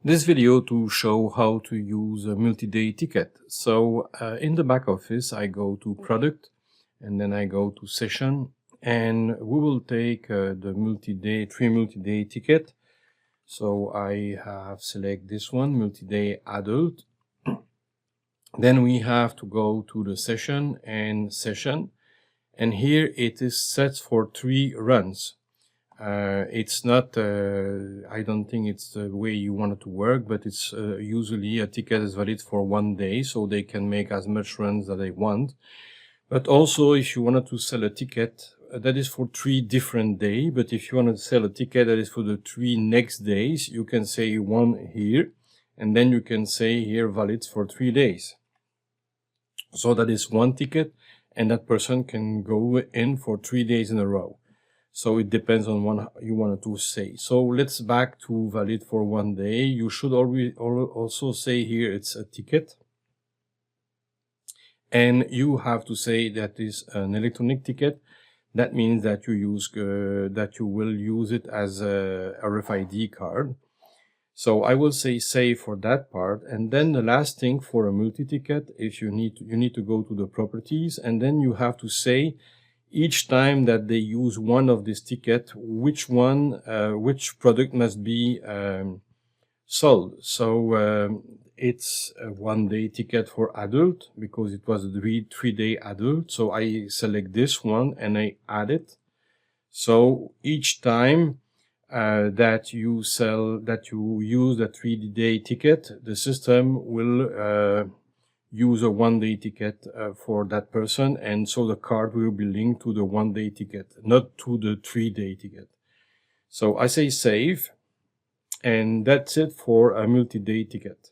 This video to show how to use a multi-day ticket. So in the back office, I go to product and then I go to session, and we will take the three multi-day ticket. So I have select this one, multi-day adult. Then we have to go to the session, and here it is set for 3 runs. It's not, I don't think it's the way you want it to work, but it's usually a ticket is valid for 1 day, so they can make as much runs as they want. But also, if you wanted to sell a ticket, that is for 3 different days. But if you want to sell a ticket that is for the 3 next days, you can say 1 here, and then you can say here valid for 3 days. So that is 1 ticket, and that person can go in for 3 days in a row. So it depends on what you wanted to say. So let's back to valid for 1 day. You should also say here it's a ticket. And you have to say that is an electronic ticket. That means that you will use it as a RFID card. So I will say save for that part. And then the last thing for a multi-ticket, if you need to go to the properties, and then you have to say each time that they use one of this ticket, which product must be sold. So it's a 1 day ticket for adult because it was a 3 day adult. So I select this one and I add it. So each time that you use the 3 day ticket, the system will use a 1 day ticket for that person, and so the card will be linked to the 1 day ticket, not to the 3 day ticket. So I say save, and that's it for a multi-day ticket.